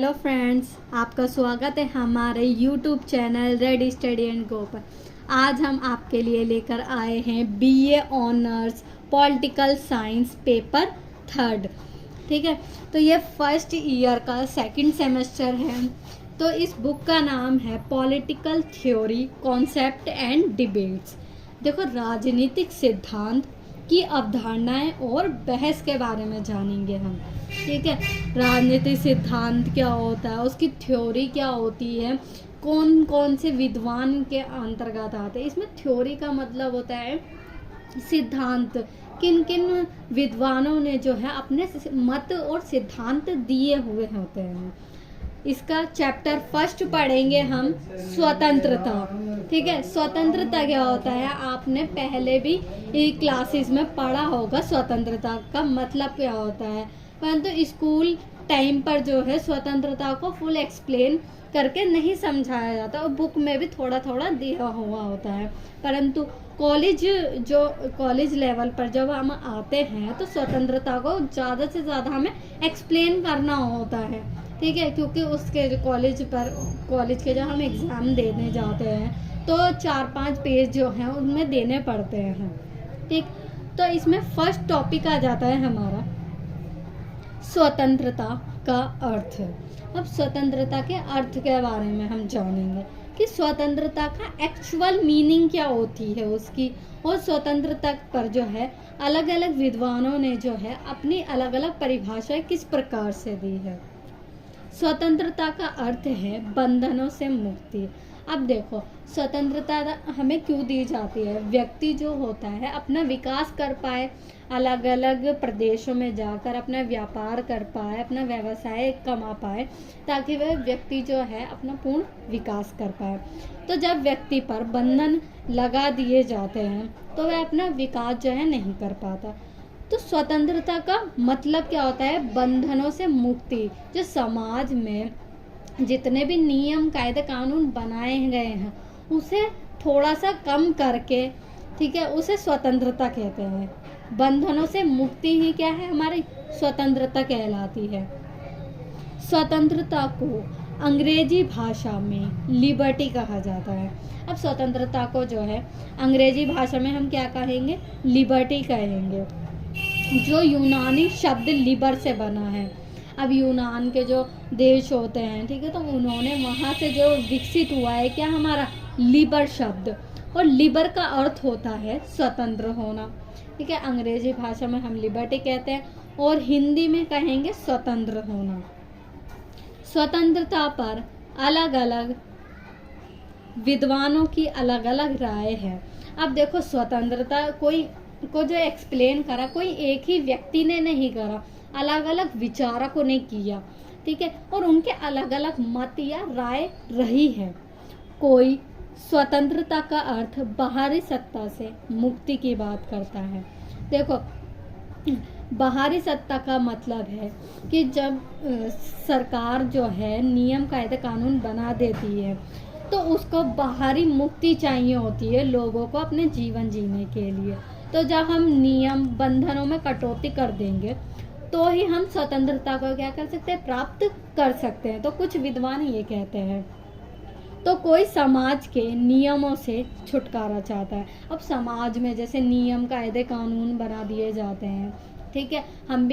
Hello friends, आपका स्वागत है हमारे YouTube channel red study and go पर। आज हम आपके लिए लेकर आए हैं BA honours political science paper 3। ठीक है, तो ये फर्स्ट ईयर का सेकंड सेमेस्टर है। तो इस बुक का नाम है political theory concept and debates. देखो, राजनीतिक सिद्धांत की अवधारणाएं और बहस के बारे में जानेंगे हम। ठीक है, राजनीतिक सिद्धांत क्या होता है, उसकी थ्योरी क्या होती है, कौन कौन से विद्वान के अंतर्गत आते हैं। इसमें थ्योरी का मतलब होता है सिद्धांत, किन किन विद्वानों ने जो है अपने मत और सिद्धांत दिए हुए होते हैं। इसका चैप्टर फर्स्ट पढ़ेंगे हम, स्वतंत्रता। ठीक है, स्वतंत्रता क्या होता है, आपने पहले भी क्लासेस में पढ़ा होगा स्वतंत्रता का मतलब क्या होता है, परंतु स्कूल टाइम पर जो है स्वतंत्रता को फुल एक्सप्लेन करके नहीं समझाया जाता और बुक में भी थोड़ा थोड़ा दिया हुआ होता है। परंतु कॉलेज लेवल पर जब हम आते हैं तो स्वतंत्रता को ज़्यादा से ज़्यादा हमें एक्सप्लेन करना होता है। ठीक है, क्योंकि उसके कॉलेज के जब हम एग्ज़ाम देने जाते हैं तो 4-5 पेज जो हैं उनमें देने पड़ते हैं। ठीक, तो इसमें फर्स्ट टॉपिक आ जाता है हमारा स्वतंत्रता का अर्थ। अब स्वतंत्रता के अर्थ के बारे में हम जानेंगे कि स्वतंत्रता का एक्चुअल मीनिंग क्या होती है उसकी, और स्वतंत्रता पर जो है अलग अलग विद्वानों ने जो है अपनी अलग अलग परिभाषाएं किस प्रकार से दी है। स्वतंत्रता का अर्थ है बंधनों से मुक्ति। अब देखो, स्वतंत्रता हमें क्यों दी जाती है, व्यक्ति जो होता है अपना विकास कर पाए, अलग अलग प्रदेशों में जाकर अपना व्यापार कर पाए, अपना व्यवसाय कमा पाए, ताकि वह व्यक्ति जो है अपना पूर्ण विकास कर पाए। तो जब व्यक्ति पर बंधन लगा दिए जाते हैं तो वह अपना विकास जो है नहीं कर पाता। तो स्वतंत्रता का मतलब क्या होता है, बंधनों से मुक्ति। जो समाज में जितने भी नियम कायदे कानून बनाए गए हैं उसे थोड़ा सा कम करके, ठीक है, उसे स्वतंत्रता कहते हैं। बंधनों से मुक्ति ही क्या है, हमारी स्वतंत्रता कहलाती है। स्वतंत्रता को अंग्रेजी भाषा में लिबर्टी कहा जाता है। अब स्वतंत्रता को जो है अंग्रेजी भाषा में हम क्या कहेंगे, लिबर्टी कहेंगे, जो यूनानी शब्द लिबर से बना है। अब यूनान के जो देश होते हैं, ठीक है, तो उन्होंने वहाँ से जो विकसित हुआ है क्या, हमारा लिबर शब्द, और लिबर का अर्थ होता है स्वतंत्र होना। ठीक है, अंग्रेजी भाषा में हम लिबर्टी कहते हैं और हिंदी में कहेंगे स्वतंत्र होना। स्वतंत्रता पर अलग अलग विद्वानों की अलग अलग राय है। अब देखो, स्वतंत्रता कोई को जो एक्सप्लेन करा कोई एक ही व्यक्ति ने नहीं करा, अलग अलग विचारकों ने किया। ठीक है, और उनके अलग अलग मत या राय रही है। कोई स्वतंत्रता का अर्थ बाहरी सत्ता से मुक्ति की बात करता है। देखो, बाहरी सत्ता का मतलब है कि जब सरकार जो है नियम कायदे कानून बना देती है तो उसको बाहरी मुक्ति चाहिए होती है लोगों को अपने जीवन जीने के लिए। तो जब हम नियम बंधनों में कटौती कर देंगे तो ही हम स्वतंत्रता को क्या कर सकते हैं, प्राप्त कर सकते हैं। तो कुछ विद्वान ये कहते हैं। तो कोई समाज के नियमों से छुटकारा चाहता है। अब समाज में जैसे नियम कायदे कानून बना दिए जाते हैं, ठीक है,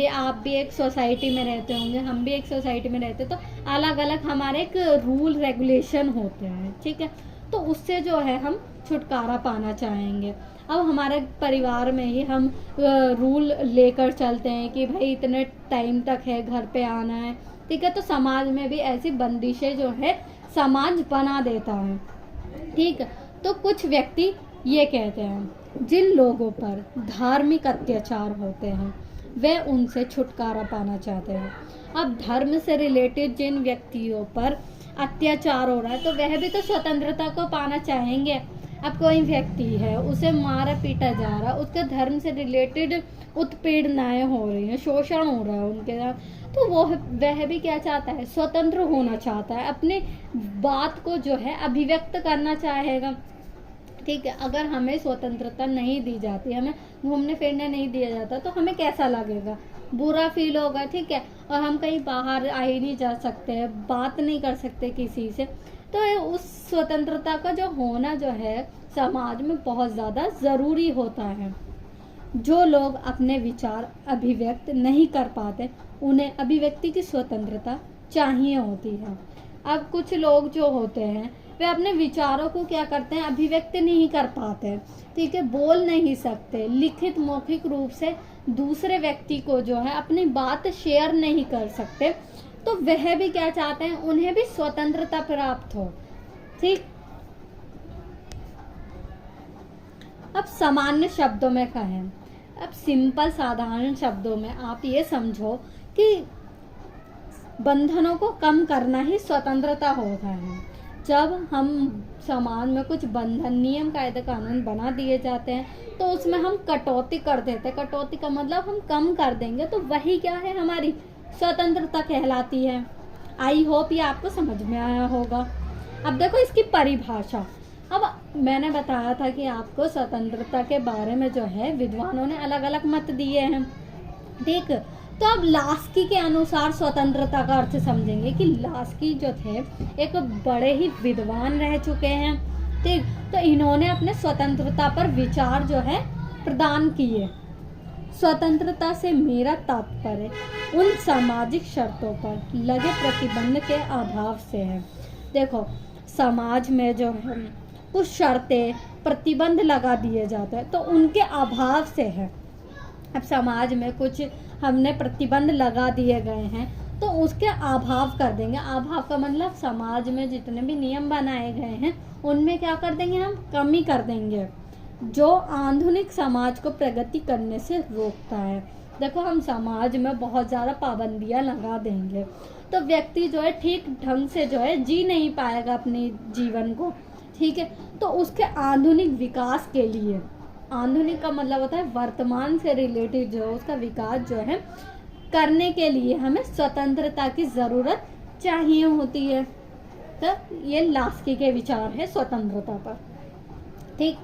आप भी एक सोसाइटी में रहते होंगे, हम भी एक सोसाइटी में रहते, तो अलग अलग हमारे एक रूल रेगुलेशन होते हैं। ठीक है, तो उससे जो है हम छुटकारा पाना चाहेंगे। अब हमारे परिवार में ही हम रूल लेकर चलते हैं कि भाई इतने टाइम तक है घर पे आना है। ठीक है, तो समाज में भी ऐसी बंदिशें जो है समाज बना देता है। ठीक है, तो कुछ व्यक्ति ये कहते हैं जिन लोगों पर धार्मिक अत्याचार होते हैं वे उनसे छुटकारा पाना चाहते हैं। अब धर्म से रिलेटेड जिन व्यक्तियों पर अत्याचार हो रहा है तो वह भी तो स्वतंत्रता को पाना चाहेंगे। अब कोई व्यक्ति है, उसे मारा पीटा जा रहा, उसके धर्म से रिलेटेड उत्पीड़नाएं हो रही हैं, शोषण हो रहा है उनके साथ, तो वह भी क्या चाहता है, स्वतंत्र होना चाहता है, अपनी बात को जो है अभिव्यक्त करना चाहेगा। ठीक है, अगर हमें स्वतंत्रता नहीं दी जाती, हमें घूमने फिरने नहीं दिया जाता तो हमें कैसा लगेगा, बुरा फील होगा, ठीक है, और हम कहीं बाहर आ ही नहीं जा सकते, बात नहीं कर सकते किसी से, तो उस स्वतंत्रता का जो होना जो है समाज में बहुत ज़्यादा ज़रूरी होता है। जो लोग अपने विचार अभिव्यक्त नहीं कर पाते उन्हें अभिव्यक्ति की स्वतंत्रता चाहिए होती है। अब कुछ लोग जो होते हैं वे अपने विचारों को क्या करते हैं, अभिव्यक्त नहीं कर पाते, ठीक है, बोल नहीं सकते, लिखित मौखिक रूप से दूसरे व्यक्ति को जो है अपनी बात शेयर नहीं कर सकते, तो वह भी क्या चाहते हैं, उन्हें भी स्वतंत्रता प्राप्त हो। ठीक, अब सामान्य शब्दों में कहें, अब सिंपल साधारण शब्दों में आप ये समझो कि बंधनों को कम करना ही स्वतंत्रता होता है। जब हम समाज में कुछ बंधन, नियम, कायदे, कानून बना दिए जाते हैं तो उसमें हम कटौती कर देते हैं। कटौती का मतलब हम कम कर देंगे, तो वही क्या है, हमारी स्वतंत्रता कहलाती है। आई होप ये आपको समझ में आया होगा। अब देखो इसकी परिभाषा। अब मैंने बताया था कि आपको स्वतंत्रता के बारे में जो है विद्वानों ने अलग अलग मत दिए हैं, ठीक। तो अब लास्की के अनुसार स्वतंत्रता का अर्थ समझेंगे कि लास्की जो थे एक बड़े ही विद्वान रह चुके हैं, ठीक। तो इन्होंने अपने स्वतंत्रता पर विचार जो है प्रदान किए। स्वतंत्रता से मेरा तात्पर्य उन सामाजिक शर्तों पर लगे प्रतिबंध के अभाव से है। देखो समाज में जो है कुछ शर्तें, प्रतिबंध लगा दिए जाते हैं तो उनके अभाव से है। अब समाज में कुछ हमने प्रतिबंध लगा दिए गए हैं तो उसके अभाव कर देंगे। अभाव का मतलब समाज में जितने भी नियम बनाए गए हैं उनमें क्या कर देंगे, हम कमी कर देंगे, जो आधुनिक समाज को प्रगति करने से रोकता है। देखो हम समाज में बहुत ज़्यादा पाबंदियां लगा देंगे तो व्यक्ति जो है ठीक ढंग से जो है जी नहीं पाएगा अपने जीवन को, ठीक है। तो उसके आधुनिक विकास के लिए, आधुनिक का मतलब होता है वर्तमान से रिलेटेड जो उसका विकास जो है करने के लिए हमें स्वतंत्रता की ज़रूरत चाहिए होती है। तो ये लास्की के विचार है स्वतंत्रता पर, ठीक।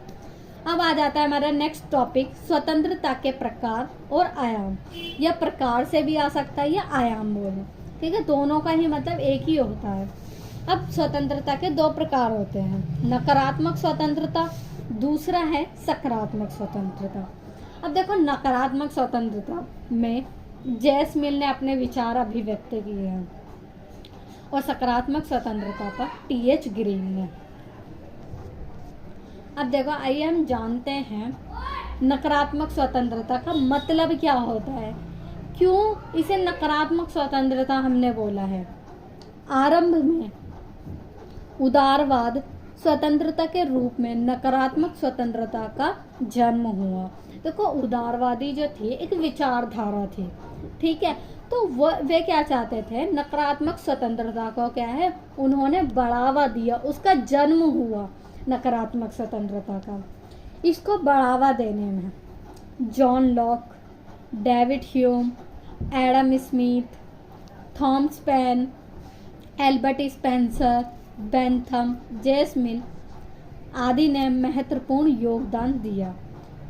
अब आ जाता है हमारा नेक्स्ट टॉपिक, स्वतंत्रता के प्रकार और आयाम। यह प्रकार से भी आ सकता है या आयाम बोले, ठीक है, दोनों का ही मतलब एक ही होता है। अब स्वतंत्रता के दो प्रकार होते हैं, नकारात्मक स्वतंत्रता, दूसरा है सकारात्मक स्वतंत्रता। अब देखो नकारात्मक स्वतंत्रता में जेस मिल ने अपने विचार अभिव्यक्त किए हैं और सकारात्मक स्वतंत्रता पर टीएच ग्रीन ने। अब देखो आइए हम जानते हैं नकारात्मक स्वतंत्रता का मतलब क्या होता है, क्यों इसे नकारात्मक स्वतंत्रता हमने बोला है। आरंभ में उदारवाद स्वतंत्रता के रूप में नकारात्मक स्वतंत्रता का जन्म हुआ। देखो उदारवादी जो थी एक विचारधारा थी, ठीक है, तो वे क्या चाहते थे, नकारात्मक स्वतंत्रता को क्या है उन्होंने बढ़ावा दिया, उसका जन्म हुआ नकारात्मक स्वतंत्रता का। इसको बढ़ावा देने में John Locke, David Hume, Adam Smith, Thomas pen, Albert Spencer, Bentham, जेस मिल आदि ने महत्वपूर्ण योगदान दिया,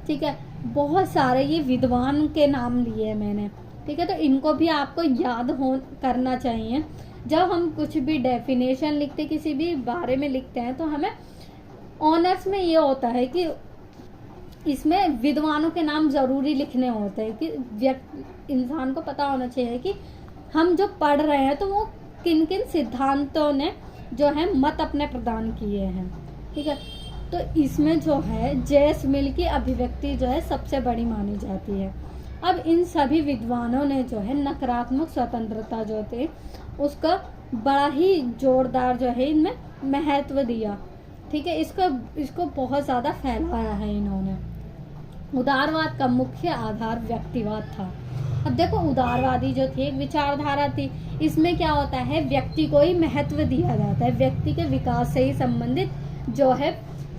ठीक है। बहुत सारे ये विद्वान के नाम लिए मैंने, ठीक है, तो इनको भी आपको याद हो करना चाहिए। जब हम कुछ भी डेफिनेशन लिखते, किसी भी बारे में लिखते हैं, तो हमें ऑनर्स में ये होता है कि इसमें विद्वानों के नाम ज़रूरी लिखने होते हैं कि इंसान को पता होना चाहिए कि हम जो पढ़ रहे हैं तो वो किन किन सिद्धांतों ने जो है मत अपने प्रदान किए हैं, ठीक है। तो इसमें जो है जेस मिल की अभिव्यक्ति जो है सबसे बड़ी मानी जाती है। अब इन सभी विद्वानों ने जो है नकारात्मक स्वतंत्रता जो थे उसका बड़ा ही जोरदार जो है इनमें महत्व दिया, ठीक है। इसको बहुत ज़्यादा फैलाया है इन्होंने। उदारवाद का मुख्य आधार व्यक्तिवाद था। अब देखो उदारवादी जो थी एक विचारधारा थी, इसमें क्या होता है व्यक्ति को ही महत्व दिया जाता है, व्यक्ति के विकास से ही संबंधित जो है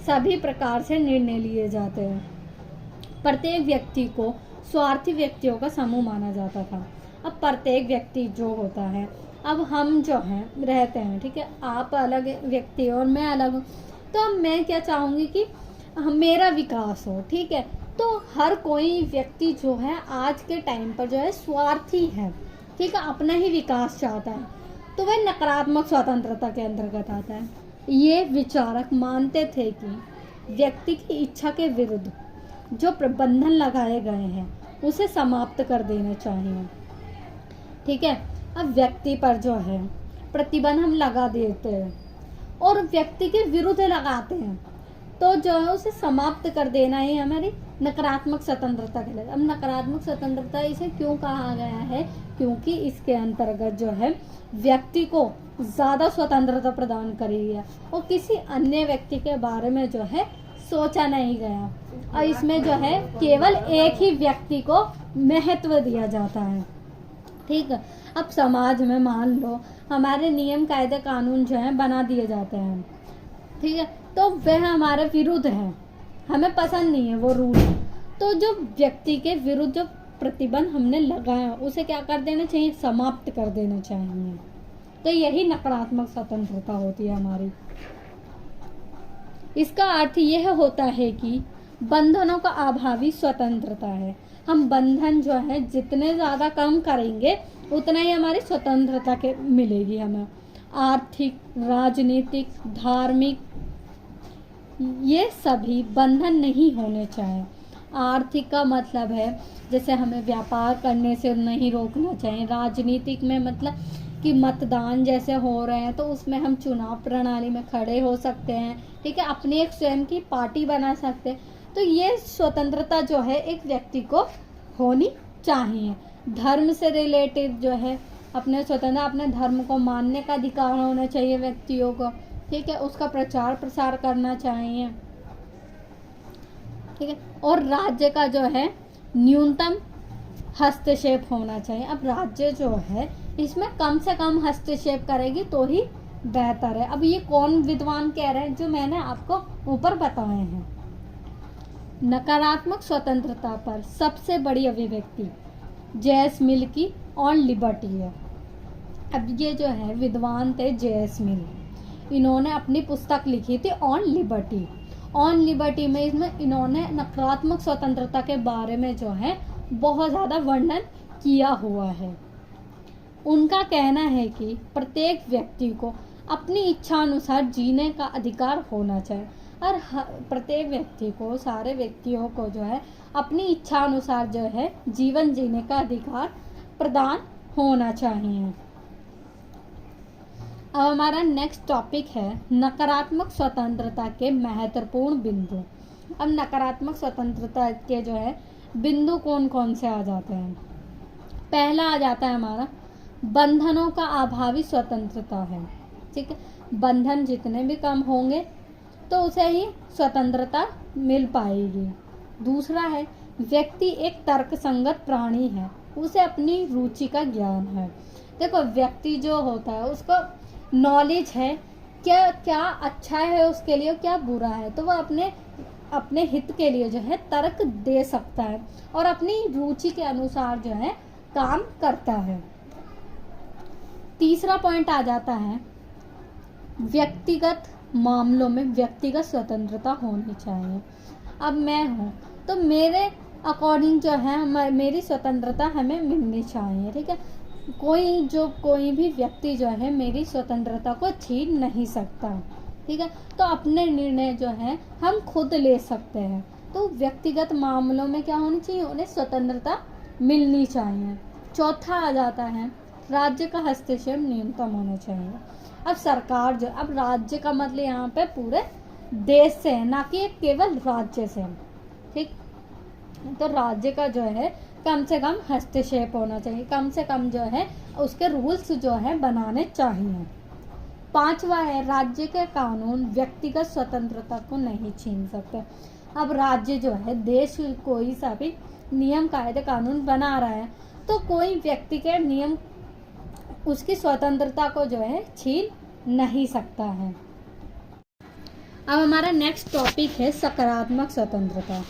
सभी प्रकार से निर्णय लिए जाते हैं। प्रत्येक व्यक्ति को स्वार्थी व्यक्तियों का समूह माना जाता था। अब प्रत्येक व्यक्ति जो होता है, अब हम जो हैं रहते हैं, ठीक है, आप अलग व्यक्ति और मैं अलग हूँ, तो अब मैं क्या चाहूँगी कि मेरा विकास हो, ठीक है, तो हर कोई व्यक्ति जो है आज के टाइम पर जो है स्वार्थी है, ठीक है, अपना ही विकास चाहता है, तो वह नकारात्मक स्वतंत्रता के अंतर्गत आता है। ये विचारक मानते थे कि व्यक्ति की इच्छा के विरुद्ध जो प्रबंधन लगाए गए हैं उसे समाप्त कर देना चाहिए, ठीक है। अब व्यक्ति पर जो है प्रतिबंध हम लगा देते हैं और व्यक्ति के विरुद्ध लगाते हैं, तो जो है उसे समाप्त कर देना ही हमारी नकारात्मक स्वतंत्रता कहलाती है। अब नकारात्मक स्वतंत्रता इसे क्यों कहा गया है, क्योंकि इसके अंतर्गत जो है व्यक्ति को ज़्यादा स्वतंत्रता प्रदान करी है और किसी अन्य व्यक्ति के बारे में जो है सोचा नहीं गया, और इसमें जो है केवल एक ही व्यक्ति को महत्व दिया जाता है, ठीक है। अब समाज में मान लो हमारे नियम कायदे कानून जो है बना दिए जाते हैं, ठीक है, तो वह हमारे विरुद्ध है, हमें पसंद नहीं है वो रूल, तो जो व्यक्ति के विरुद्ध जो प्रतिबंध हमने लगाया उसे क्या कर देना चाहिए, समाप्त कर देना चाहिए। तो यही नकारात्मक स्वतंत्रता होती है हमारी। इसका अर्थ यह होता है कि बंधनों का अभावी स्वतंत्रता है। हम बंधन जो है जितने ज़्यादा कम करेंगे उतना ही हमारी स्वतंत्रता के मिलेगी हमें। आर्थिक, राजनीतिक, धार्मिक, ये सभी बंधन नहीं होने चाहिए। आर्थिक का मतलब है जैसे हमें व्यापार करने से नहीं रोकना चाहिए। राजनीतिक में मतलब कि मतदान जैसे हो रहे हैं तो उसमें हम चुनाव प्रणाली में खड़े हो सकते हैं, ठीक है, अपनी एक स्वयं की पार्टी बना सकते हैं। तो ये स्वतंत्रता जो है एक व्यक्ति को होनी चाहिए। धर्म से रिलेटेड जो है अपने स्वतंत्र अपने धर्म को मानने का अधिकार होना चाहिए व्यक्तियों को, ठीक है, उसका प्रचार प्रसार करना चाहिए, ठीक है। और राज्य का जो है न्यूनतम हस्तक्षेप होना चाहिए। अब राज्य जो है इसमें कम से कम हस्तक्षेप करेगी तो ही बेहतर है। अब ये कौन विद्वान कह रहे हैं, जो मैंने आपको ऊपर बताए हैं। नकारात्मक स्वतंत्रता पर सबसे बड़ी अभिव्यक्ति जे.एस. मिल की ऑन लिबर्टी है। अब ये जो है विद्वान थे जे.एस. मिल, इन्होंने अपनी पुस्तक लिखी थी ऑन लिबर्टी। ऑन लिबर्टी में इसमें इन्होंने नकारात्मक स्वतंत्रता के बारे में जो है बहुत ज़्यादा वर्णन किया हुआ है। उनका कहना है कि प्रत्येक व्यक्ति को अपनी इच्छा अनुसार जीने का अधिकार होना चाहिए, और प्रत्येक व्यक्ति को, सारे व्यक्तियों को जो है अपनी इच्छा अनुसार जो है जीवन जीने का अधिकार प्रदान होना चाहिए। अब हमारा नेक्स्ट टॉपिक है नकारात्मक स्वतंत्रता के महत्वपूर्ण बिंदु। अब नकारात्मक स्वतंत्रता के जो है बिंदु कौन कौन से आ जाते हैं। पहला आ जाता है हमारा बंधनों का अभावी स्वतंत्रता है, ठीक है। बंधन जितने भी कम होंगे तो उसे ही स्वतंत्रता मिल पाएगी। दूसरा है व्यक्ति एक तर्कसंगत प्राणी है, उसे अपनी रुचि का ज्ञान है। देखो व्यक्ति जो होता है उसको नॉलेज है क्या क्या अच्छा है उसके लिए, क्या बुरा है, तो वह अपने हित के लिए जो है तर्क दे सकता है और अपनी रुचि के अनुसार जो है काम करता है। तीसरा पॉइंट आ जाता है व्यक्तिगत मामलों में व्यक्तिगत स्वतंत्रता होनी चाहिए। अब मैं हूँ तो मेरे अकॉर्डिंग जो है मेरी स्वतंत्रता हमें मिलनी चाहिए, ठीक है। कोई भी व्यक्ति जो है मेरी स्वतंत्रता को छीन नहीं सकता, ठीक है। तो अपने निर्णय जो है हम खुद ले सकते हैं। तो व्यक्तिगत मामलों में क्या होनी चाहिए, उन्हें स्वतंत्रता मिलनी चाहिए। चौथा आ जाता है राज्य का हस्तक्षेप न्यूनतम होना चाहिए। अब सरकार जो, अब राज्य का मतलब यहाँ पे पूरे देश से है, ना कि केवल राज्य से, ठीक। तो राज्य का जो है कम से कम हस्तक्षेप होना चाहिए, कम से कम जो है उसके रूल्स जो है बनाने चाहिए। पांचवा है राज्य के कानून व्यक्तिगत स्वतंत्रता को नहीं छीन सकते। अब राज्य जो है देश कोई सा भी नियम कायदे कानून बना रहा है तो कोई व्यक्ति के नियम उसकी स्वतंत्रता को जो है छीन नहीं सकता है। अब हमारा नेक्स्ट टॉपिक है सकारात्मक स्वतंत्रता,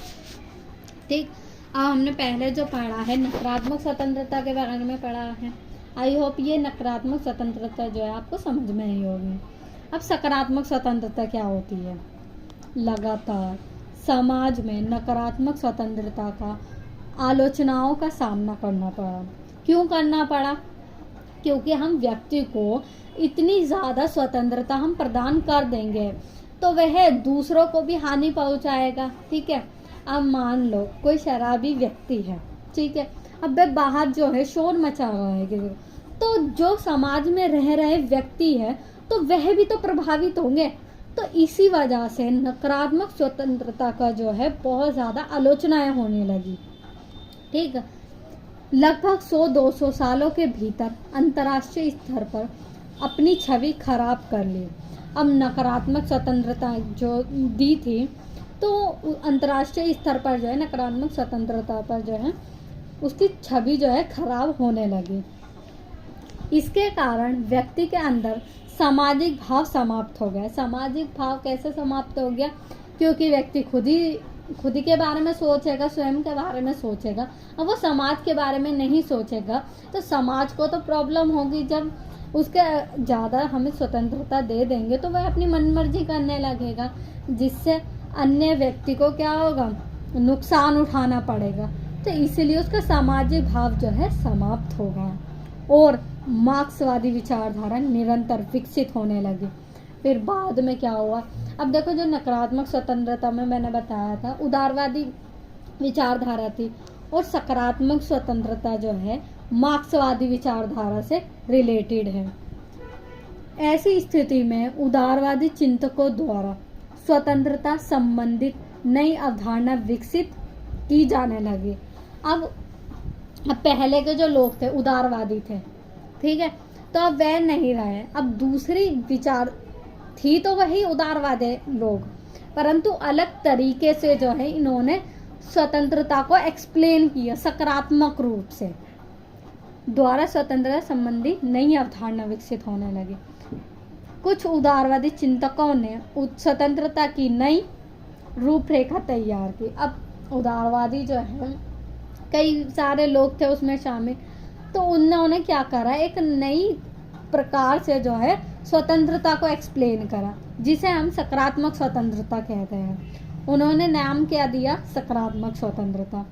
ठीक। अब हमने पहले जो पढ़ा है नकारात्मक स्वतंत्रता के बारे में पढ़ा है। आई होप ये नकारात्मक स्वतंत्रता जो है आपको समझ में आई होगी। अब सकारात्मक स्वतंत्रता क्या होती है, लगातार समाज में नकारात्मक स्वतंत्रता का आलोचनाओं का सामना करना पड़ा। क्यों करना पड़ा? क्योंकि हम व्यक्ति को इतनी ज़्यादा स्वतंत्रता हम प्रदान कर देंगे तो वह दूसरों को भी हानि पहुंचाएगा। ठीक है, अब मान लो कोई शराबी व्यक्ति है, ठीक है, अब वह बाहर जो है शोर मचा रहा है किसी को, तो जो समाज में रह रहे व्यक्ति है तो वह भी तो प्रभावित होंगे। तो इसी वजह से नकारात्मक स्वतंत्रता का जो है बहुत ज़्यादा आलोचनाएं होने लगी। ठीक है, लगभग 100-200 सालों के भीतर अंतर्राष्ट्रीय स्तर पर अपनी छवि खराब कर ली। अब नकारात्मक स्वतंत्रता जो दी थी तो अंतर्राष्ट्रीय स्तर पर जो है नकारात्मक स्वतंत्रता पर जो है उसकी छवि जो है खराब होने लगी। इसके कारण व्यक्ति के अंदर सामाजिक भाव समाप्त हो गया। सामाजिक भाव कैसे समाप्त हो गया? क्योंकि व्यक्ति खुद ही के बारे में सोचेगा, स्वयं के बारे में सोचेगा, और वो समाज के बारे में नहीं सोचेगा तो समाज को तो प्रॉब्लम होगी। जब उसके ज़्यादा हमें स्वतंत्रता दे देंगे तो वह अपनी मनमर्जी करने लगेगा, जिससे अन्य व्यक्ति को क्या होगा? नुकसान उठाना पड़ेगा। तो इसलिए उसका सामाजिक भाव जो है समाप्त होगा और मार्क्सवादी विचारधारा निरंतर विकसित होने लगी। फिर बाद में क्या हुआ? अब देखो, जो नकारात्मक स्वतंत्रता में मैंने बताया था उदारवादी विचारधारा थी और सकारात्मक स्वतंत्रता जो है मार्क्सवादी विचारधारा से रिलेटेड है। ऐसी स्थिति में उदारवादी चिंतकों द्वारा स्वतंत्रता संबंधित नई अवधारणा विकसित की जाने लगी। अब पहले के जो लोग थे उदारवादी थे, ठीक है, तो अब वह नहीं रहे। अब दूसरी विचार थी तो वही उदारवादी लोग, परंतु अलग तरीके से जो है इन्होंने स्वतंत्रता को एक्सप्लेन किया सकारात्मक रूप से। द्वारा स्वतंत्रता संबंधी नई अवधारणा विकसित होने लगी। कुछ उदारवादी चिंतकों ने स्वतंत्रता की नई रूपरेखा तैयार की। अब उदारवादी जो है कई सारे लोग थे उसमें शामिल, तो उन्होंने क्या करा? एक नई प्रकार से जो है स्वतंत्रता को एक्सप्लेन करा, जिसे हम सकारात्मक स्वतंत्रता कहते हैं। उन्होंने नाम क्या दिया? सकारात्मक स्वतंत्रता।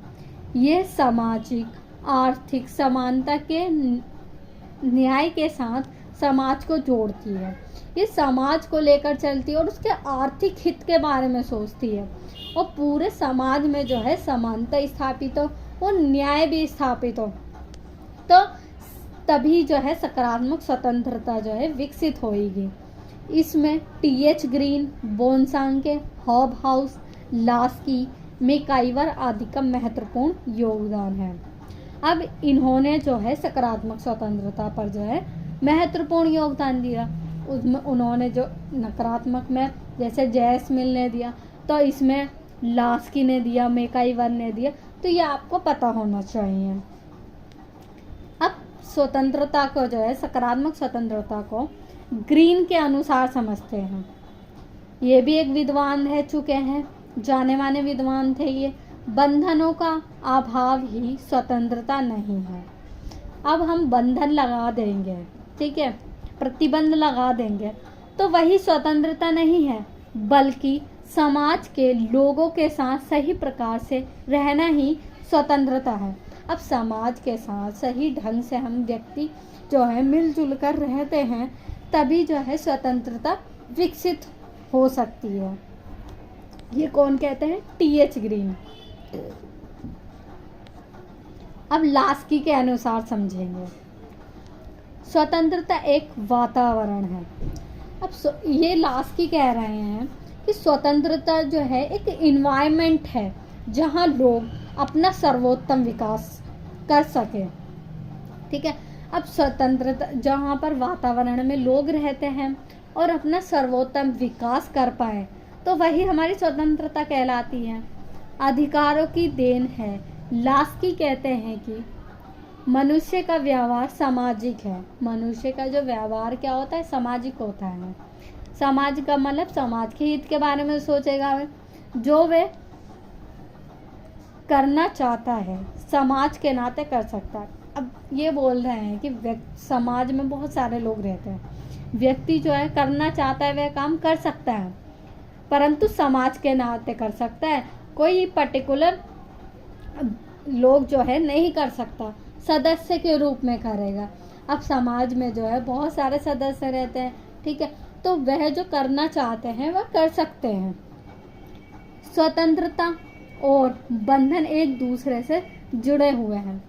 ये सामाजिक आर्थिक समानता के न्याय के साथ समाज को जोड़ती है। ये समाज को लेकर चलती है और उसके आर्थिक हित के बारे में सोचती है और पूरे समाज में जो है समानता स्थापित हो और न्याय भी स्थापित हो, तो तभी जो है सकारात्मक स्वतंत्रता जो है विकसित होगी। इसमें T H. Green, Bosanquet, Hobhouse, Laski, MacIver आदि का महत्वपूर्ण योगदान है। अब इन्होंने जो है सकारात्मक स्वतंत्रता पर जो है महत्वपूर्ण योगदान दिया। उसमें उन्होंने जो नकारात्मक में जैसे जैसमिल ने दिया, तो इसमें लास्की ने दिया, मैकाइवर ने दिया, तो ये आपको पता होना चाहिए। अब स्वतंत्रता को जो है सकारात्मक स्वतंत्रता को ग्रीन के अनुसार समझते हैं। ये भी एक विद्वान रह चुके हैं, जाने माने विद्वान थे ये। बंधनों का अभाव ही स्वतंत्रता नहीं है। अब हम बंधन लगा देंगे, ठीक है, प्रतिबंध लगा देंगे तो वही स्वतंत्रता नहीं है, बल्कि समाज के लोगों के साथ सही प्रकार से रहना ही स्वतंत्रता है। अब समाज के साथ सही ढंग से हम व्यक्ति जो है मिलजुल कर रहते हैं, तभी जो है स्वतंत्रता विकसित हो सकती है। ये कौन कहते हैं? टी.एच. ग्रीन। अब लास्की के अनुसार समझेंगे। स्वतंत्रता एक वातावरण है। अब ये लास्की कह रहे हैं कि स्वतंत्रता जो है एक इन्वायरमेंट है जहां लोग अपना सर्वोत्तम विकास कर सके, ठीक है। अब स्वतंत्रता जहां पर वातावरण में लोग रहते हैं और अपना सर्वोत्तम विकास कर पाए, तो वही हमारी स्वतंत्रता कहलाती है। अधिकारों की देन है। लास्की कहते हैं कि मनुष्य का व्यवहार सामाजिक है। मनुष्य का जो व्यवहार क्या होता है? सामाजिक होता है। समाज का मतलब समाज के हित के बारे में सोचेगा वे, जो वे करना चाहता है समाज के नाते कर सकता है। अब ये बोल रहे हैं कि समाज में बहुत सारे लोग रहते हैं, व्यक्ति जो है करना चाहता है वह काम कर सकता है, परंतु समाज के नाते कर सकता है, कोई पर्टिकुलर लोग जो है नहीं कर सकता, सदस्य के रूप में करेगा। अब समाज में जो है बहुत सारे सदस्य रहते हैं, ठीक है, तो वह जो करना चाहते हैं वह कर सकते हैं। स्वतंत्रता और बंधन एक दूसरे से जुड़े हुए हैं।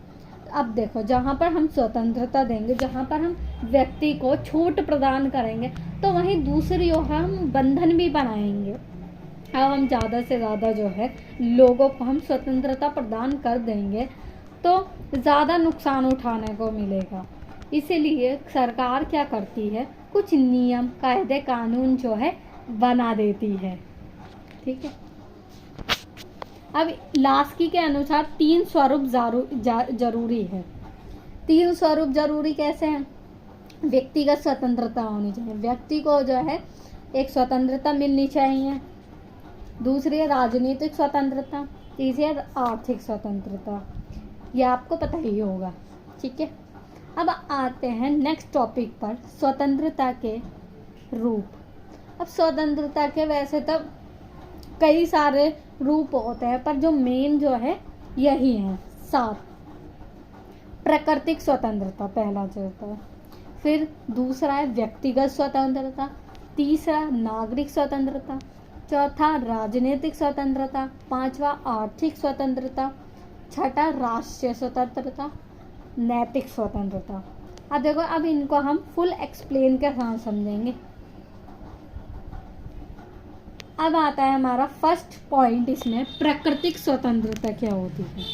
अब देखो, जहाँ पर हम स्वतंत्रता देंगे, जहाँ पर हम व्यक्ति को छूट प्रदान करेंगे, तो वहीं दूसरी ओर हम बंधन भी बनाएंगे। अब हम ज़्यादा से ज़्यादा जो है लोगों को हम स्वतंत्रता प्रदान कर देंगे तो ज़्यादा नुकसान उठाने को मिलेगा। इसीलिए सरकार क्या करती है, कुछ नियम कायदे कानून जो है बना देती है, ठीक है। अब लास्की के अनुसार 3 स्वरूप जरूरी है। 3 स्वरूप जरूरी कैसे हैं? व्यक्तिगत स्वतंत्रता होनी चाहिए, व्यक्ति को जो है एक स्वतंत्रता मिलनी चाहिए। दूसरी है राजनीतिक स्वतंत्रता, तीसरी है आर्थिक स्वतंत्रता। ये आपको पता ही होगा, ठीक है। अब आते हैं नेक्स्ट टॉपिक पर, स्वतंत्रता के रूप। अब स्वतंत्रता के वैसे तो कई सारे रूप होते हैं, पर जो मेन जो है यही है 7। प्राकृतिक स्वतंत्रता पहला जो होता है, फिर दूसरा है व्यक्तिगत स्वतंत्रता, तीसरा नागरिक स्वतंत्रता, चौथा राजनीतिक स्वतंत्रता, पांचवा आर्थिक स्वतंत्रता, छठा राष्ट्रीय स्वतंत्रता, नैतिक स्वतंत्रता। अब देखो, अब इनको हम फुल एक्सप्लेन के साथ समझेंगे। अब आता है हमारा फर्स्ट पॉइंट इसमें, प्राकृतिक स्वतंत्रता क्या होती है।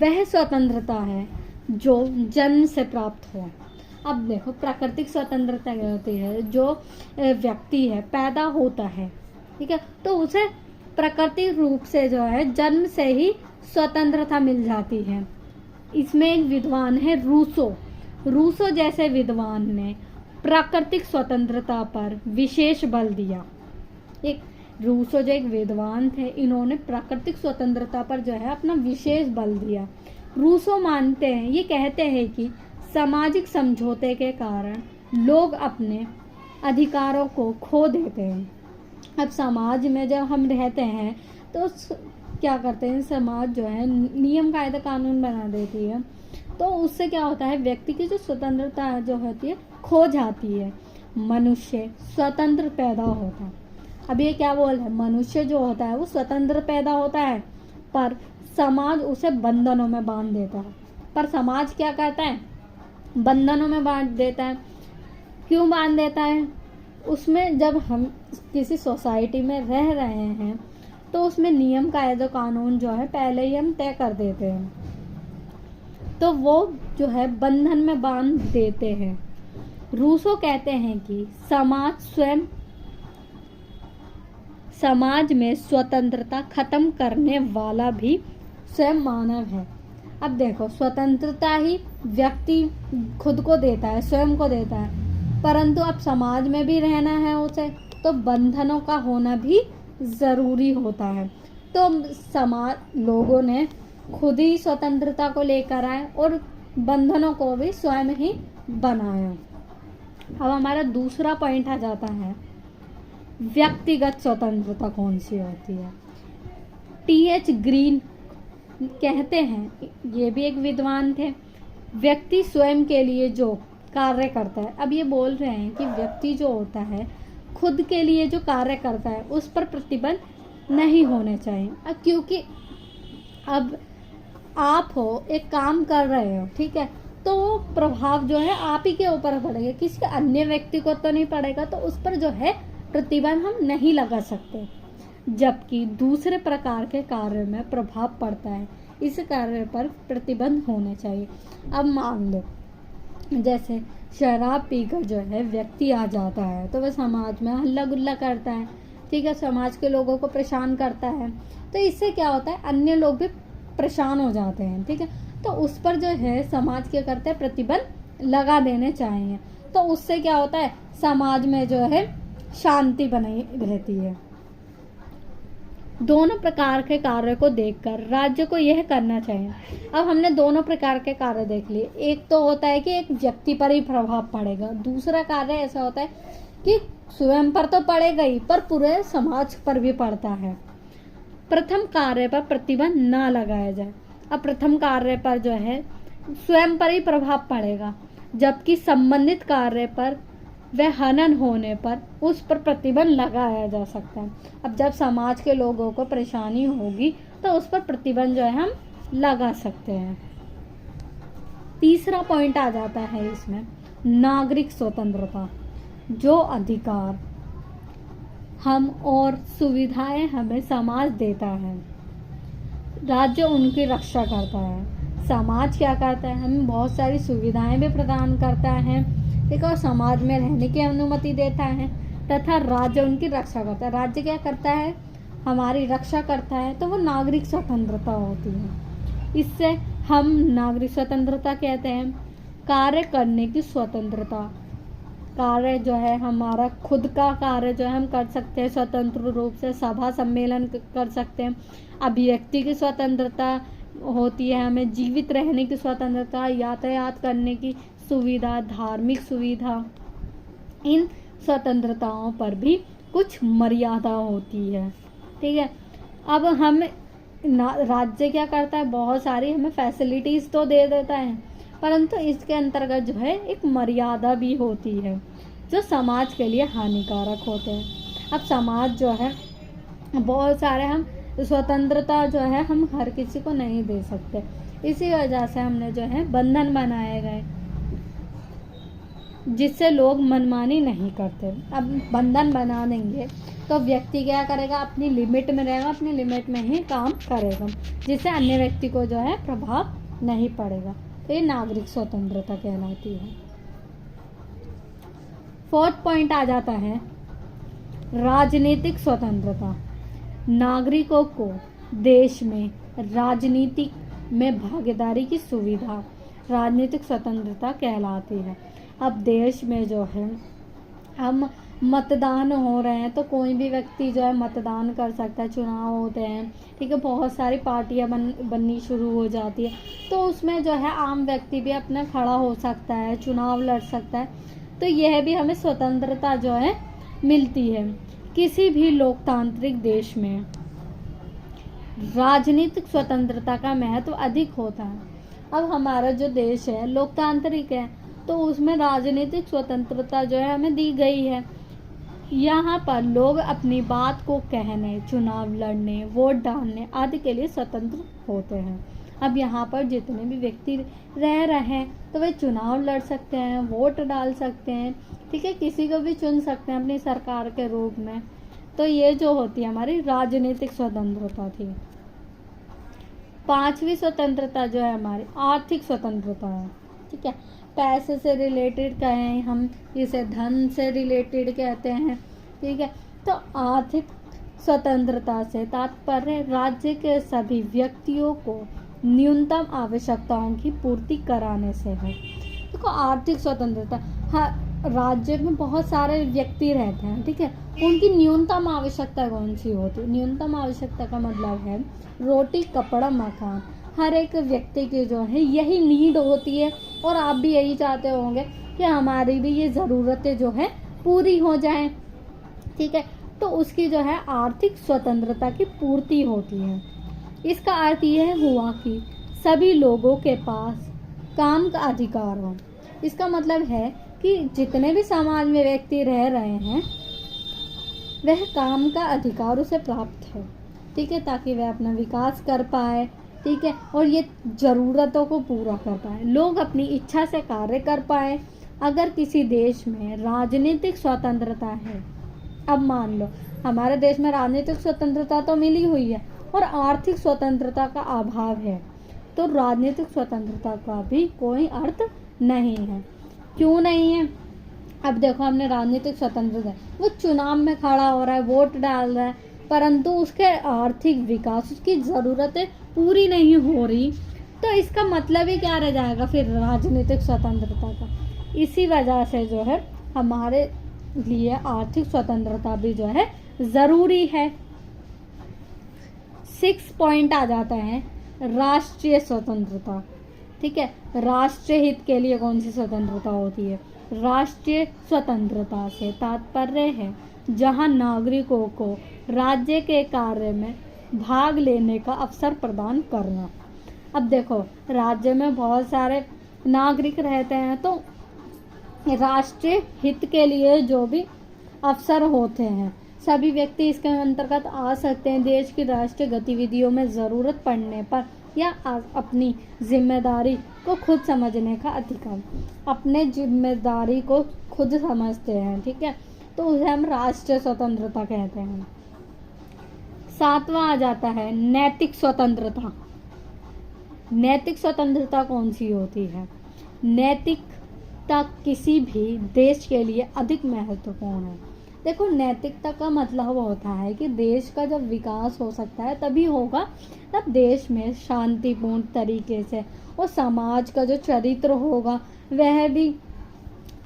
वह स्वतंत्रता है जो जन्म से प्राप्त हो। अब देखो, प्राकृतिक स्वतंत्रता क्या होती है, जो व्यक्ति है पैदा होता है, ठीक है, तो उसे प्राकृतिक रूप से जो है जन्म से ही स्वतंत्रता मिल जाती है। इसमें एक विद्वान है रूसो जैसे विद्वान ने प्राकृतिक स्वतंत्रता पर विशेष बल दिया। एक रूसो जो एक विद्वान थे, इन्होंने प्राकृतिक स्वतंत्रता पर जो है अपना विशेष बल दिया। रूसो मानते हैं, ये कहते हैं कि सामाजिक समझौते के कारण लोग अपने अधिकारों को खो देते हैं। अब समाज में जब हम रहते हैं तो क्या करते हैं, समाज जो है नियम कायदा कानून बना देती है, तो उससे क्या होता है, व्यक्ति की जो स्वतंत्रता जो होती है खो जाती है, मनुष्य स्वतंत्र पैदा होता है। अब ये क्या बोल रहे हैं, मनुष्य जो होता है वो स्वतंत्र पैदा होता है, पर समाज उसे बंधनों में बांध देता है। पर समाज क्या करता है, बंधनों में बांध देता है। क्यों बांध देता है? उसमें जब हम किसी सोसाइटी में रह रहे हैं तो उसमें नियम कायदे कानून जो है पहले ही हम तय कर देते हैं, तो वो जो है बंधन में बांध देते हैं। रूसो कहते हैं कि समाज में स्वतंत्रता खत्म करने वाला भी स्वयं मानव है। अब देखो, स्वतंत्रता ही व्यक्ति खुद को देता है, स्वयं को देता है, परंतु अब समाज में भी रहना है उसे, तो बंधनों का होना भी ज़रूरी होता है। तो समाज लोगों ने खुद ही स्वतंत्रता को लेकर आए और बंधनों को भी स्वयं ही बनाया। अब हमारा दूसरा पॉइंट आ जाता है, व्यक्तिगत स्वतंत्रता कौन सी होती है। टी.एच. ग्रीन कहते हैं, ये भी एक विद्वान थे, व्यक्ति स्वयं के लिए जो कार्य करता है। अब ये बोल रहे हैं कि व्यक्ति जो होता है खुद के लिए जो कार्य करता है उस पर प्रतिबंध नहीं होने चाहिए। अब क्योंकि अब आप हो, एक काम कर रहे हो, ठीक है, तो वो प्रभाव जो है आप ही के ऊपर पड़ेगा, किसी अन्य व्यक्ति को तो नहीं पड़ेगा, तो उस पर जो है प्रतिबंध हम नहीं लगा सकते। जबकि दूसरे प्रकार के कार्य में प्रभाव पड़ता है, इस कार्य पर प्रतिबंध होने चाहिए। अब मान लो जैसे शराब पीकर जो है व्यक्ति आ जाता है, तो वह समाज में हल्ला गुल्ला करता है, ठीक है, समाज के लोगों को परेशान करता है, तो इससे क्या होता है, अन्य लोग भी परेशान हो जाते हैं, ठीक है, तो उस पर जो है समाज क्या करते हैं, प्रतिबंध लगा देने चाहिए। तो उससे क्या होता है, समाज में जो है शांति बनी रहती है। दोनों प्रकार के कार्य को देखकर राज्य को यह करना चाहिए। अब हमने दोनों प्रकार के कार्य देख लिए, एक तो होता है कि एक व्यक्ति पर ही प्रभाव पड़ेगा, दूसरा कार्य ऐसा होता है कि स्वयं पर तो पड़ेगा ही, पर पूरे समाज पर भी पड़ता है। प्रथम कार्य पर प्रतिबंध ना लगाया जाए। अब प्रथम कार्य पर जो है स्वयं पर ही प्रभाव पड़ेगा, जबकि संबंधित कार्य पर वह हनन होने पर उस पर प्रतिबंध लगाया जा सकता है। अब जब समाज के लोगों को परेशानी होगी तो उस पर प्रतिबंध जो है हम लगा सकते हैं। तीसरा पॉइंट आ जाता है इसमें, नागरिक स्वतंत्रता। जो अधिकार हम और सुविधाएं हमें समाज देता है, राज्य उनकी रक्षा करता है। समाज क्या करता है, हमें बहुत सारी सुविधाएं भी प्रदान करता है, ठीक है, और समाज में रहने की अनुमति देता है, तथा राज्य उनकी रक्षा करता है। राज्य क्या करता है, हमारी रक्षा करता है, तो वो नागरिक स्वतंत्रता होती है। इससे हम नागरिक स्वतंत्रता कहते हैं। कार्य करने की स्वतंत्रता। कार्य जो है हमारा खुद का कार्य जो है हम कर सकते हैं स्वतंत्र रूप से, सभा सम्मेलन कर सकते हैं। अभिव्यक्ति की स्वतंत्रता होती है, हमें जीवित रहने की स्वतंत्रता, यातायात करने की सुविधा, धार्मिक सुविधा। इन स्वतंत्रताओं पर भी कुछ मर्यादा होती है, ठीक है। अब हम राज्य क्या करता है, बहुत सारी हमें फैसिलिटीज तो दे देता है, परंतु इसके अंतर्गत जो है एक मर्यादा भी होती है जो समाज के लिए हानिकारक होते हैं। अब समाज जो है बहुत सारे हम स्वतंत्रता जो है हम हर किसी को नहीं दे सकते, इसी वजह से हमने जो है बंधन बनाए गए जिससे लोग मनमानी नहीं करते। अब बंधन बना देंगे तो व्यक्ति क्या करेगा, अपनी लिमिट में रहेगा, अपनी लिमिट में ही काम करेगा, जिससे अन्य व्यक्ति को जो है प्रभाव नहीं पड़ेगा। तो ये नागरिक स्वतंत्रता कहलाती है। फोर्थ पॉइंट आ जाता है राजनीतिक स्वतंत्रता। नागरिकों को देश में राजनीति में भागीदारी की सुविधा राजनीतिक स्वतंत्रता कहलाती है। अब देश में जो है हम मतदान हो रहे हैं तो कोई भी व्यक्ति जो है मतदान कर सकता है, चुनाव होते हैं, ठीक है, बहुत सारी पार्टियां बननी शुरू हो जाती है, तो उसमें जो है आम व्यक्ति भी अपना खड़ा हो सकता है, चुनाव लड़ सकता है। तो यह भी हमें स्वतंत्रता जो है मिलती है। किसी भी लोकतांत्रिक देश में राजनीतिक स्वतंत्रता का महत्व अधिक होता है। अब हमारा जो देश है लोकतांत्रिक है, तो उसमें राजनीतिक स्वतंत्रता जो है हमें दी गई है। यहाँ पर लोग अपनी बात को कहने, चुनाव लड़ने, वोट डालने आदि के लिए स्वतंत्र होते हैं। अब यहाँ पर जितने भी व्यक्ति रह रहे हैं तो वे चुनाव लड़ सकते हैं, वोट डाल सकते हैं, ठीक है, किसी को भी चुन सकते हैं अपनी सरकार के रूप में। तो ये जो होती है हमारी राजनीतिक स्वतंत्रता थी। पांचवी स्वतंत्रता जो है हमारी आर्थिक स्वतंत्रता है, ठीक है। पैसे से रिलेटेड कहें हम, इसे धन से रिलेटेड कहते हैं, ठीक है। तो आर्थिक स्वतंत्रता से तात्पर्य राज्य के सभी व्यक्तियों को न्यूनतम आवश्यकताओं की पूर्ति कराने से है। देखो आर्थिक स्वतंत्रता, हाँ, राज्य में बहुत सारे व्यक्ति रहते हैं, ठीक है, उनकी न्यूनतम आवश्यकता कौन सी होती है? न्यूनतम आवश्यकता का मतलब है रोटी, कपड़ा, मकान। हर एक व्यक्ति की जो है यही नीड होती है, और आप भी यही चाहते होंगे कि हमारी भी ये ज़रूरतें जो है पूरी हो जाएं, ठीक है। तो उसकी जो है आर्थिक स्वतंत्रता की पूर्ति होती है। इसका अर्थ यह हुआ कि सभी लोगों के पास काम का अधिकार हो। इसका मतलब है कि जितने भी समाज में व्यक्ति रह रहे हैं वह काम का अधिकार उसे प्राप्त है, ठीक है, ताकि वह अपना विकास कर पाए, ठीक है, और ये ज़रूरतों को पूरा कर पाए, लोग अपनी इच्छा से कार्य कर पाए। अगर किसी देश में राजनीतिक स्वतंत्रता है, अब मान लो हमारे देश में राजनीतिक स्वतंत्रता तो मिली हुई है और आर्थिक स्वतंत्रता का अभाव है, तो राजनीतिक स्वतंत्रता का भी कोई अर्थ नहीं है। क्यों नहीं है? अब देखो हमने राजनीतिक स्वतंत्रता, वो चुनाव में खड़ा हो रहा है, वोट डाल रहा है, परंतु उसके आर्थिक विकास, उसकी ज़रूरतें पूरी नहीं हो रही, तो इसका मतलब ही क्या रह जाएगा फिर राजनीतिक स्वतंत्रता का। इसी वजह से जो है हमारे लिए आर्थिक स्वतंत्रता भी जो है ज़रूरी है। 6 पॉइंट आ जाता है राष्ट्रीय स्वतंत्रता, ठीक है। राष्ट्रीय हित के लिए कौन सी स्वतंत्रता होती है? राष्ट्रीय स्वतंत्रता से तात्पर्य है जहां नागरिकों को राज्य के कार्य में भाग लेने का अवसर प्रदान करना। अब देखो, राज्य में बहुत सारे नागरिक रहते हैं, तो राष्ट्रीय हित के लिए जो भी अवसर होते हैं सभी व्यक्ति इसके अंतर्गत आ सकते हैं। देश की राष्ट्रीय गतिविधियों में ज़रूरत पड़ने पर या अपनी जिम्मेदारी को खुद समझने का अधिकार, अपने जिम्मेदारी को खुद समझते हैं, ठीक है, तो उसे हम राष्ट्रीय स्वतंत्रता कहते हैं। 7वां आ जाता है नैतिक स्वतंत्रता। नैतिक स्वतंत्रता कौन सी होती है? नैतिकता किसी भी देश के लिए अधिक महत्वपूर्ण है। देखो, नैतिकता का मतलब होता है कि देश का जब विकास हो सकता है तभी होगा तब देश में शांतिपूर्ण तरीके से, और समाज का जो चरित्र होगा वह भी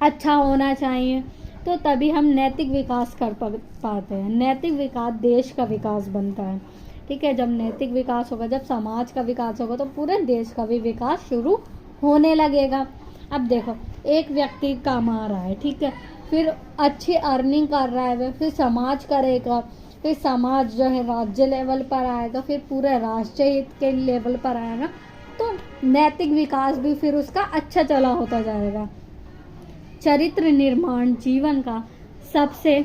अच्छा होना चाहिए, तो तभी हम नैतिक विकास कर पाते हैं। नैतिक विकास देश का विकास बनता है, ठीक है। जब नैतिक विकास होगा, जब समाज का विकास होगा, तो पूरे देश का भी विकास शुरू होने लगेगा। अब देखो, एक व्यक्ति कमा रहा है, ठीक है, फिर अच्छी अर्निंग कर रहा है, वह फिर समाज करेगा, फिर समाज जो है राज्य लेवल पर आएगा, फिर पूरे राष्ट्रीय हित के लेवल पर आएगा, तो नैतिक विकास भी फिर उसका अच्छा चला होता जाएगा। चरित्र निर्माण जीवन का सबसे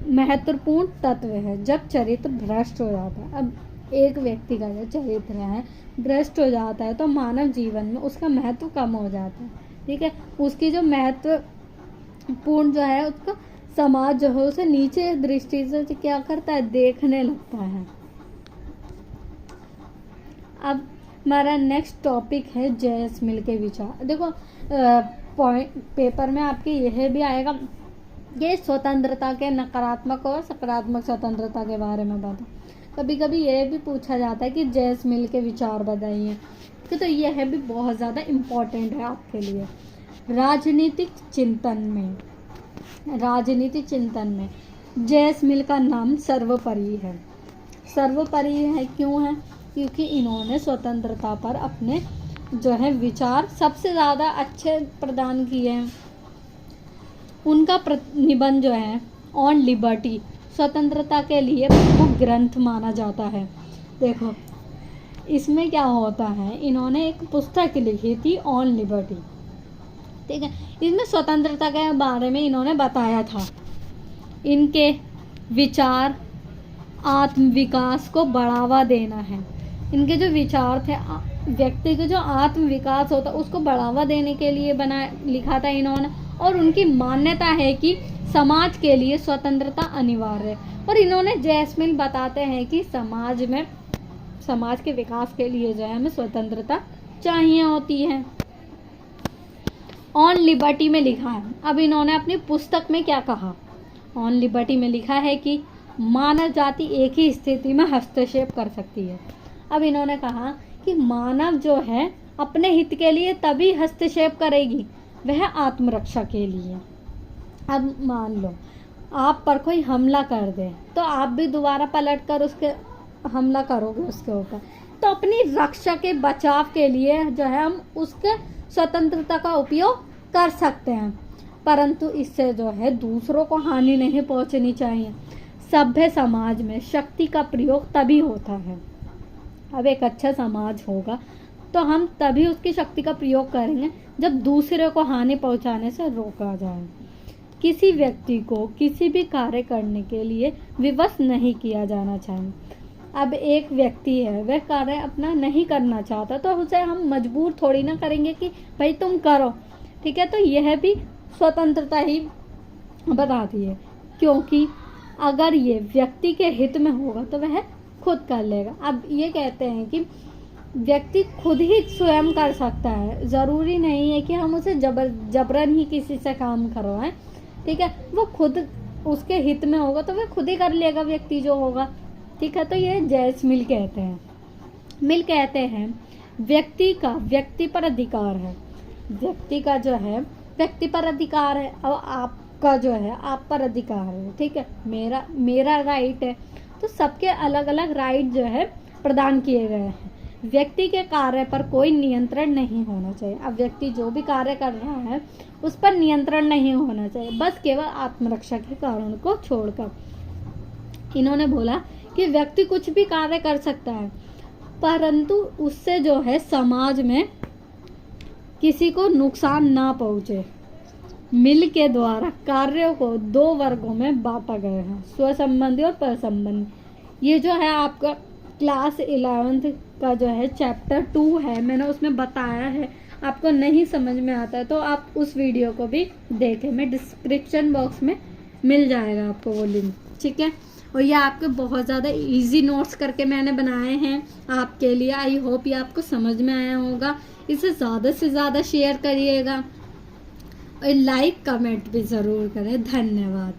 महत्वपूर्ण तत्व है। जब चरित्र भ्रष्ट हो जाता है, अब एक व्यक्ति का जो चरित्र है भ्रष्ट हो जाता है, तो मानव जीवन में उसका महत्व कम हो जाता है, ठीक है। उसकी जो महत्वपूर्ण जो है, उसका समाज जो है उसे नीचे दृष्टि से क्या करता है, देखने लगता है। अब हमारा नेक्स्ट टॉपिक है जेएस मिल के विचार। देखो, पॉइंट पेपर में आपके यह भी आएगा, ये स्वतंत्रता के नकारात्मक और सकारात्मक स्वतंत्रता के बारे में बताओ। कभी कभी यह भी पूछा जाता है कि जेएस मिल के विचार बताइए, तो यह भी बहुत ज़्यादा इम्पोर्टेंट है आपके लिए। राजनीतिक चिंतन में जेएस मिल का नाम सर्वोपरि है। सर्वोपरि है क्यों है? क्योंकि इन्होंने स्वतंत्रता पर अपने जो है विचार सबसे ज़्यादा अच्छे प्रदान किए हैं। उनका निबंध जो है ऑन लिबर्टी स्वतंत्रता के लिए प्रमुख ग्रंथ माना जाता है। देखो, इसमें क्या होता है, इन्होंने एक पुस्तक लिखी थी ऑन लिबर्टी, ठीक है। इसमें स्वतंत्रता के बारे में इन्होंने बताया था। इनके विचार आत्मविकास को बढ़ावा देना है। इनके जो विचार थे, व्यक्ति के जो आत्मविकास होता उसको बढ़ावा देने के लिए लिखा था इन्होंने। और उनकी मान्यता है कि समाज के लिए स्वतंत्रता अनिवार्य है। और इन्होंने जेएस मिल बताते हैं कि समाज के विकास के लिए जो है हमें स्वतंत्रता चाहिए होती है। ऑन लिबर्टी में लिखा है, अब इन्होंने अपनी पुस्तक में क्या कहा, ऑन लिबर्टी में लिखा है कि मानव जाति एक ही स्थिति में हस्तक्षेप कर सकती है। अब इन्होंने कहा कि मानव जो है अपने हित के लिए तभी हस्तक्षेप करेगी, वह आत्मरक्षा के लिए। अब मान लो आप पर कोई हमला कर दे, तो आप भी दोबारा पलट कर उसके हमला करोगे उसके ऊपर, तो अपनी रक्षा के बचाव के लिए जो है हम उसके स्वतंत्रता का उपयोग कर सकते हैं, परंतु इससे जो है दूसरों को हानि नहीं पहुंचनी चाहिए। सभ्य समाज में शक्ति का प्रयोग तभी होता है। अब एक अच्छा समाज होगा तो हम तभी उसकी शक्ति का प्रयोग करेंगे जब दूसरे को हानि पहुंचाने से रोका जाए। किसी व्यक्ति को किसी भी कार्य करने के लिए विवश नहीं किया जाना चाहिए। अब एक व्यक्ति है, वह कार्य अपना नहीं करना चाहता, तो उसे हम मजबूर थोड़ी ना करेंगे कि भाई तुम करो, ठीक है। तो यह भी स्वतंत्रता ही बताती है, क्योंकि अगर ये व्यक्ति के हित में होगा तो वह खुद कर लेगा। अब ये कहते हैं कि व्यक्ति खुद ही स्वयं कर सकता है, ज़रूरी नहीं है कि हम उसे जबरन ही किसी से काम करवाएं, ठीक है। वो खुद उसके हित में होगा तो वह खुद ही कर लेगा व्यक्ति जो होगा, ठीक है। तो ये जेएस मिल कहते हैं व्यक्ति का व्यक्ति पर अधिकार है। व्यक्ति का जो है व्यक्ति पर अधिकार है, और आपका जो है आप पर अधिकार है, ठीक है। मेरा राइट है, तो सबके अलग अलग राइट जो है प्रदान किए गए हैं। व्यक्ति के कार्य पर कोई नियंत्रण नहीं होना चाहिए। अब व्यक्ति जो भी कार्य कर रहा है उस पर नियंत्रण नहीं होना चाहिए, बस केवल आत्मरक्षा के कारण को छोड़कर। इन्होंने बोला कि व्यक्ति कुछ भी कार्य कर सकता है, परंतु उससे जो है समाज में किसी को नुकसान ना पहुंचे। मिल के द्वारा कार्यों को 2 वर्गों में बांटा गया है, स्व संबंधी और पर संबंधी। ये जो है आपका क्लास 11th का जो है चैप्टर 2 है, मैंने उसमें बताया है। आपको नहीं समझ में आता है तो आप उस वीडियो को भी देखें, मैं डिस्क्रिप्शन बॉक्स में मिल जाएगा आपको वो लिंक, ठीक है। और ये आपके बहुत ज़्यादा इजी नोट्स करके मैंने बनाए हैं आपके लिए। आई होप ये आपको समझ में आया होगा। इसे ज़्यादा से ज़्यादा शेयर करिएगा और लाइक कमेंट भी ज़रूर करें। धन्यवाद।